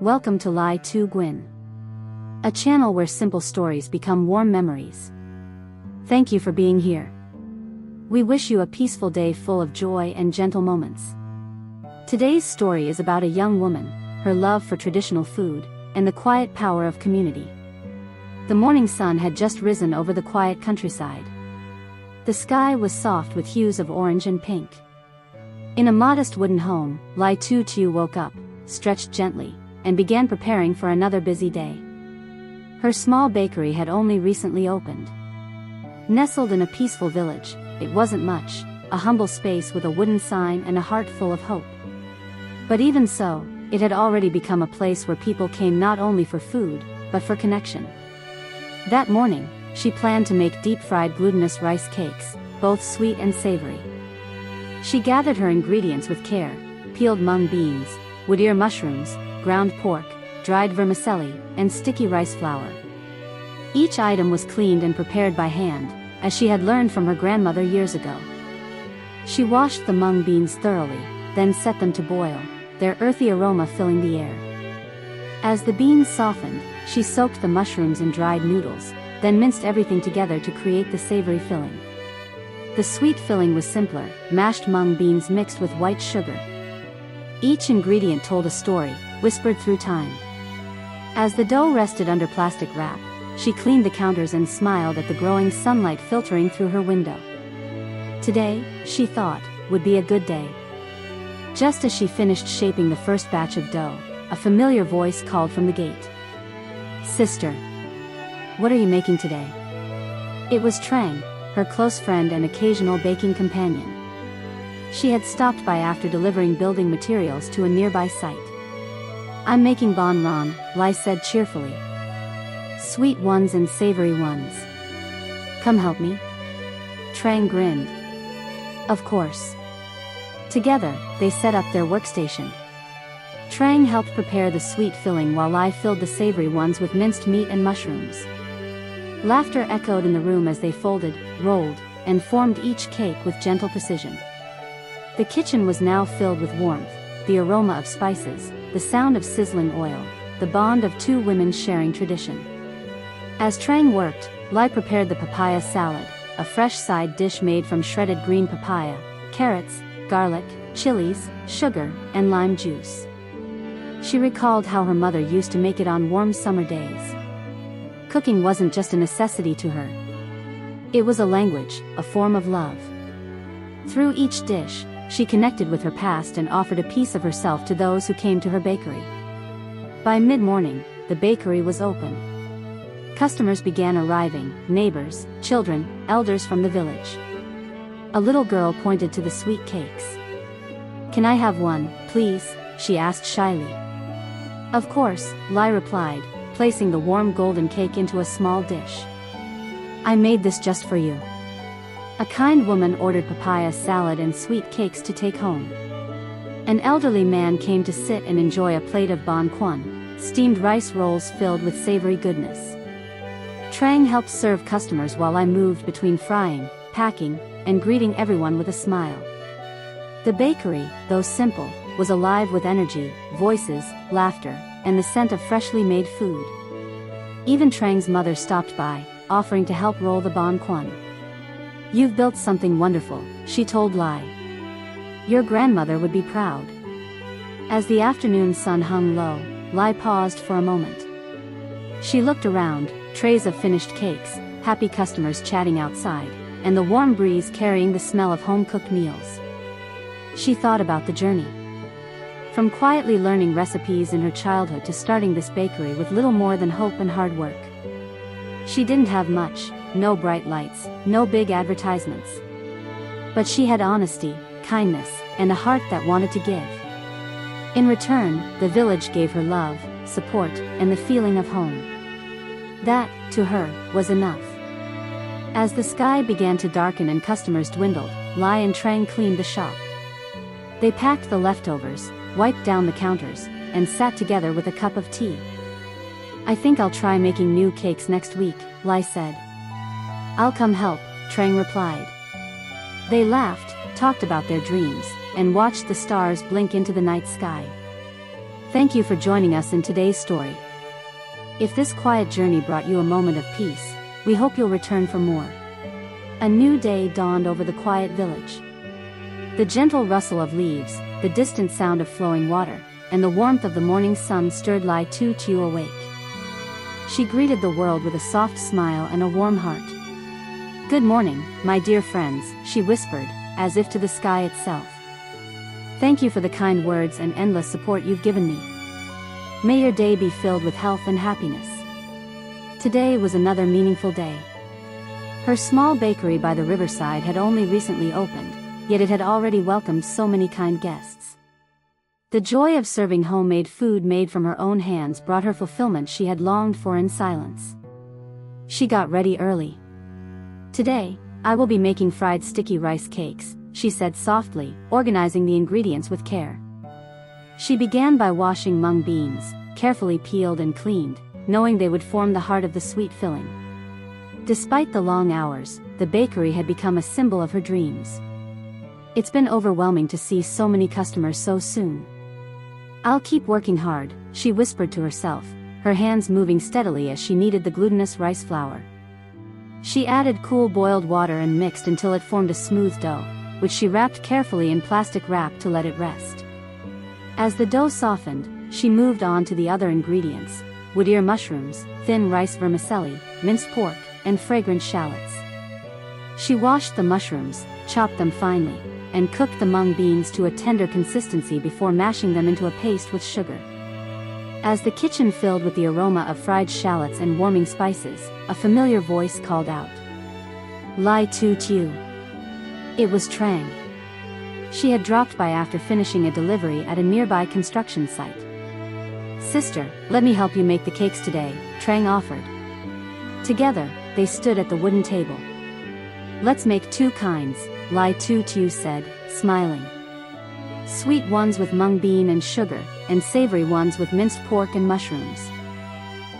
Welcome to Ly Tu Tieu, a channel where simple stories become warm memories. Thank you for being here. We wish you a peaceful day full of joy and gentle moments. Today's story is about a young woman, her love for traditional food, and the quiet power of community. The morning sun had just risen over the quiet countryside. The sky was soft with hues of orange and pink. In a modest wooden home, Ly Tu Tieu woke up, stretched gently, and began preparing for another busy day. Her small bakery had only recently opened. Nestled in a peaceful village, it wasn't much, a humble space with a wooden sign and a heart full of hope. But even so, it had already become a place where people came not only for food, but for connection. That morning, she planned to make deep-fried glutinous rice cakes, both sweet and savory. She gathered her ingredients with care: peeled mung beans, wood ear mushrooms, ground pork, dried vermicelli, and sticky rice flour. Each item was cleaned and prepared by hand, as she had learned from her grandmother years ago. She washed the mung beans thoroughly, then set them to boil, their earthy aroma filling the air. As the beans softened, she soaked the mushrooms in dried noodles, then minced everything together to create the savory filling. The sweet filling was simpler: mashed mung beans mixed with white sugar. Each ingredient told a story, whispered through time. As the dough rested under plastic wrap, she cleaned the counters and smiled at the growing sunlight filtering through her window. Today, she thought, would be a good day. Just as she finished shaping the first batch of dough, a familiar voice called from the gate. "Sister, what are you making today?" It was Trang, her close friend and occasional baking companion. She had stopped by after delivering building materials to a nearby site. "I'm making bon ron," Ly said cheerfully. "Sweet ones and savory ones. Come help me?" Trang grinned. "Of course." Together, they set up their workstation. Trang helped prepare the sweet filling while Ly filled the savory ones with minced meat and mushrooms. Laughter echoed in the room as they folded, rolled, and formed each cake with gentle precision. The kitchen was now filled with warmth, the aroma of spices, the sound of sizzling oil, the bond of two women sharing tradition. As Trang worked, Ly prepared the papaya salad, a fresh side dish made from shredded green papaya, carrots, garlic, chilies, sugar, and lime juice. She recalled how her mother used to make it on warm summer days. Cooking wasn't just a necessity to her. It was a language, a form of love. Through each dish, she connected with her past and offered a piece of herself to those who came to her bakery. By mid-morning, the bakery was open. Customers began arriving: neighbors, children, elders from the village. A little girl pointed to the sweet cakes. "Can I have one, please?" she asked shyly. "Of course," Ly replied, placing the warm golden cake into a small dish. "I made this just for you." A kind woman ordered papaya salad and sweet cakes to take home. An elderly man came to sit and enjoy a plate of bon quan, steamed rice rolls filled with savory goodness. Trang helped serve customers while I moved between frying, packing, and greeting everyone with a smile. The bakery, though simple, was alive with energy, voices, laughter, and the scent of freshly made food. Even Trang's mother stopped by, offering to help roll the bon quan. "You've built something wonderful," she told Ly. "Your grandmother would be proud." As the afternoon sun hung low, Ly paused for a moment. She looked around: trays of finished cakes, happy customers chatting outside, and the warm breeze carrying the smell of home-cooked meals. She thought about the journey. From quietly learning recipes in her childhood to starting this bakery with little more than hope and hard work. She didn't have much, no bright lights, no big advertisements. But she had honesty, kindness, and a heart that wanted to give. In return, the village gave her love, support, and the feeling of home. That, to her, was enough. As the sky began to darken and customers dwindled, Ly and Trang cleaned the shop. They packed the leftovers, wiped down the counters, and sat together with a cup of tea. "I think I'll try making new cakes next week," Ly said. "I'll come help," Trang replied. They laughed, talked about their dreams, and watched the stars blink into the night sky. Thank you for joining us in today's story. If this quiet journey brought you a moment of peace, we hope you'll return for more. A new day dawned over the quiet village. The gentle rustle of leaves, the distant sound of flowing water, and the warmth of the morning sun stirred Ly Tu Tieu awake. She greeted the world with a soft smile and a warm heart. "Good morning, my dear friends," she whispered, as if to the sky itself. "Thank you for the kind words and endless support you've given me. May your day be filled with health and happiness." Today was another meaningful day. Her small bakery by the riverside had only recently opened, yet it had already welcomed so many kind guests. The joy of serving homemade food made from her own hands brought her fulfillment she had longed for in silence. She got ready early. "Today, I will be making fried sticky rice cakes," she said softly, organizing the ingredients with care. She began by washing mung beans, carefully peeled and cleaned, knowing they would form the heart of the sweet filling. Despite the long hours, the bakery had become a symbol of her dreams. "It's been overwhelming to see so many customers so soon. I'll keep working hard," she whispered to herself, her hands moving steadily as she kneaded the glutinous rice flour. She added cool boiled water and mixed until it formed a smooth dough, which she wrapped carefully in plastic wrap to let it rest. As the dough softened, she moved on to the other ingredients: wood ear mushrooms, thin rice vermicelli, minced pork, and fragrant shallots. She washed the mushrooms, chopped them finely, and cooked the mung beans to a tender consistency before mashing them into a paste with sugar. As the kitchen filled with the aroma of fried shallots and warming spices, a familiar voice called out, "Ly Tu Tieu." It was Trang. She had dropped by after finishing a delivery at a nearby construction site. "Sister, let me help you make the cakes today," Trang offered. Together, they stood at the wooden table. "Let's make two kinds," Ly Tu Tieu said, smiling. "Sweet ones with mung bean and sugar, and savory ones with minced pork and mushrooms."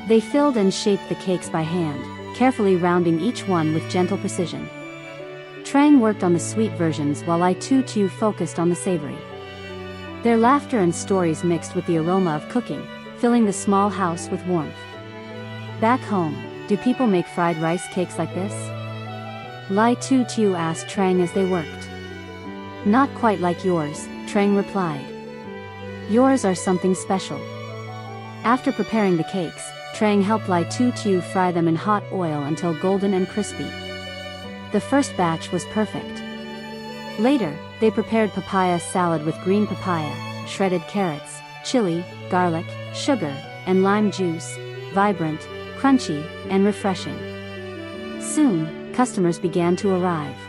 They filled and shaped the cakes by hand, carefully rounding each one with gentle precision. Trang worked on the sweet versions while Ly Tu Tieu focused on the savory. Their laughter and stories mixed with the aroma of cooking, filling the small house with warmth. "Back home, do people make fried rice cakes like this?" Ly Tu Tieu asked Trang as they worked. "Not quite like yours," Trang replied. "Yours are something special." After preparing the cakes, Trang helped Ly Tu Tieu fry them in hot oil until golden and crispy. The first batch was perfect. Later, they prepared papaya salad with green papaya, shredded carrots, chili, garlic, sugar, and lime juice, vibrant, crunchy, and refreshing. Soon, customers began to arrive.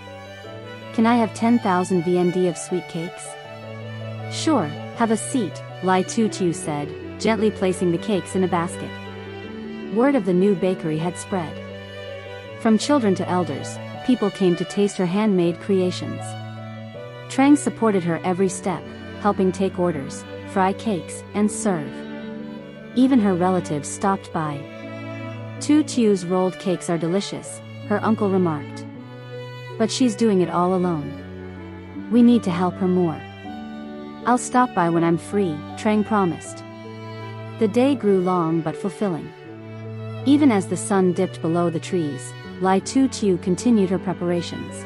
"Can I have 10,000 VND of sweet cakes?" "Sure, have a seat," Ly Tu Tieu said, gently placing the cakes in a basket. Word of the new bakery had spread. From children to elders, people came to taste her handmade creations. Trang supported her every step, helping take orders, fry cakes, and serve. Even her relatives stopped by. "Tu Tieu's rolled cakes are delicious," her uncle remarked. "But she's doing it all alone. We need to help her more." "I'll stop by when I'm free," Trang promised. The day grew long but fulfilling. Even as the sun dipped below the trees, Ly Tu Tieu continued her preparations.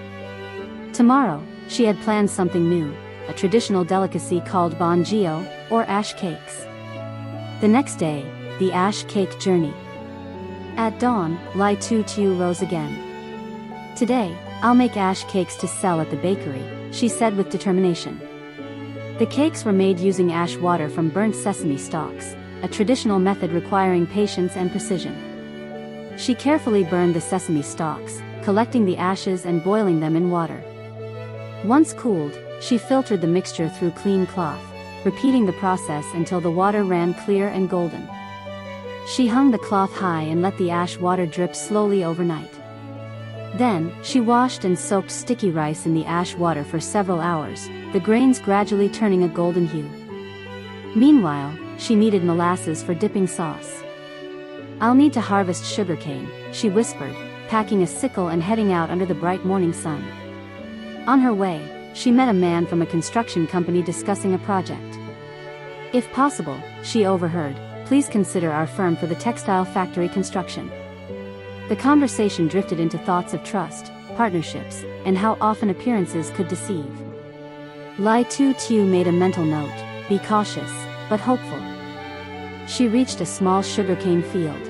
Tomorrow, she had planned something new, a traditional delicacy called bonjio, or ash cakes. The next day, the ash cake journey. At dawn, Ly Tu Tieu rose again. "Today, I'll make ash cakes to sell at the bakery," she said with determination. The cakes were made using ash water from burnt sesame stalks, a traditional method requiring patience and precision. She carefully burned the sesame stalks, collecting the ashes and boiling them in water. Once cooled, she filtered the mixture through clean cloth, repeating the process until the water ran clear and golden. She hung the cloth high and let the ash water drip slowly overnight. Then, she washed and soaked sticky rice in the ash water for several hours, the grains gradually turning a golden hue. Meanwhile, she kneaded molasses for dipping sauce. "I'll need to harvest sugarcane," she whispered, packing a sickle and heading out under the bright morning sun. On her way, she met a man from a construction company discussing a project. If possible, she overheard, please consider our firm for the textile factory construction. The conversation drifted into thoughts of trust, partnerships, and how often appearances could deceive. Ly Tu Tieu made a mental note, be cautious, but hopeful. She reached a small sugarcane field.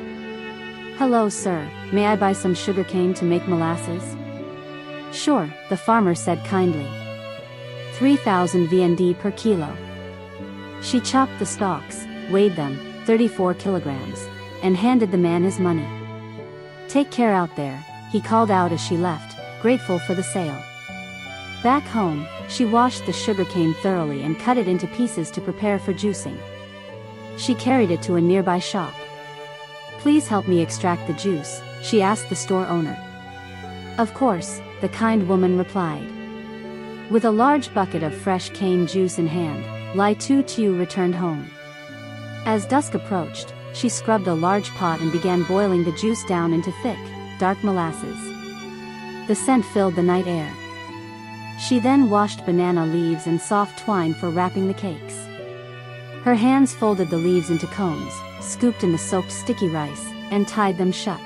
Hello sir, may I buy some sugarcane to make molasses? Sure, the farmer said kindly. 3,000 VND per kilo. She chopped the stalks, weighed them, 34 kilograms, and handed the man his money. Take care out there, he called out as she left, grateful for the sale. Back home, she washed the sugarcane thoroughly and cut it into pieces to prepare for juicing. She carried it to a nearby shop. Please help me extract the juice, she asked the store owner. Of course, the kind woman replied. With a large bucket of fresh cane juice in hand, Ly Tu Tieu returned home. As dusk approached, she scrubbed a large pot and began boiling the juice down into thick, dark molasses. The scent filled the night air. She then washed banana leaves and soft twine for wrapping the cakes. Her hands folded the leaves into cones, scooped in the soaked sticky rice, and tied them shut.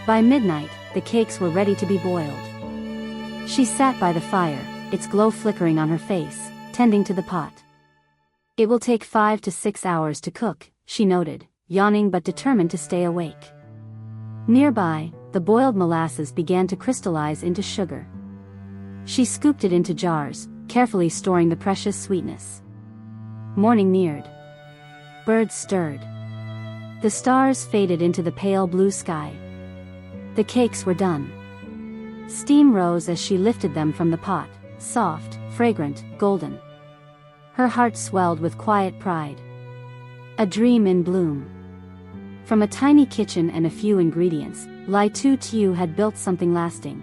By midnight, the cakes were ready to be boiled. She sat by the fire, its glow flickering on her face, tending to the pot. It will take 5 to 6 hours to cook, she noted, yawning but determined to stay awake. Nearby, the boiled molasses began to crystallize into sugar. She scooped it into jars, carefully storing the precious sweetness. Morning neared. Birds stirred. The stars faded into the pale blue sky. The cakes were done. Steam rose as she lifted them from the pot, soft, fragrant, golden. Her heart swelled with quiet pride. A dream in bloom. From a tiny kitchen and a few ingredients, Ly Tu Tieu had built something lasting.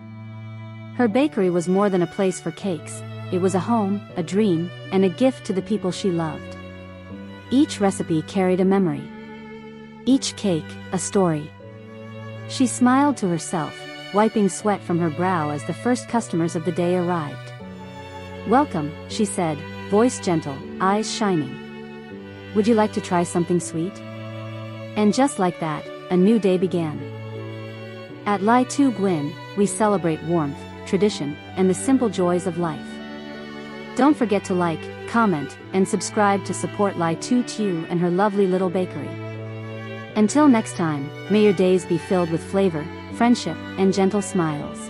Her bakery was more than a place for cakes, it was a home, a dream, and a gift to the people she loved. Each recipe carried a memory. Each cake, a story. She smiled to herself, wiping sweat from her brow as the first customers of the day arrived. Welcome, she said, voice gentle, eyes shining. Would you like to try something sweet? And just like that, a new day began. At Ly Tu Tieu, we celebrate warmth, tradition, and the simple joys of life. Don't forget to like, comment, and subscribe to support Ly Tu Tieu and her lovely little bakery. Until next time, may your days be filled with flavor, friendship, and gentle smiles.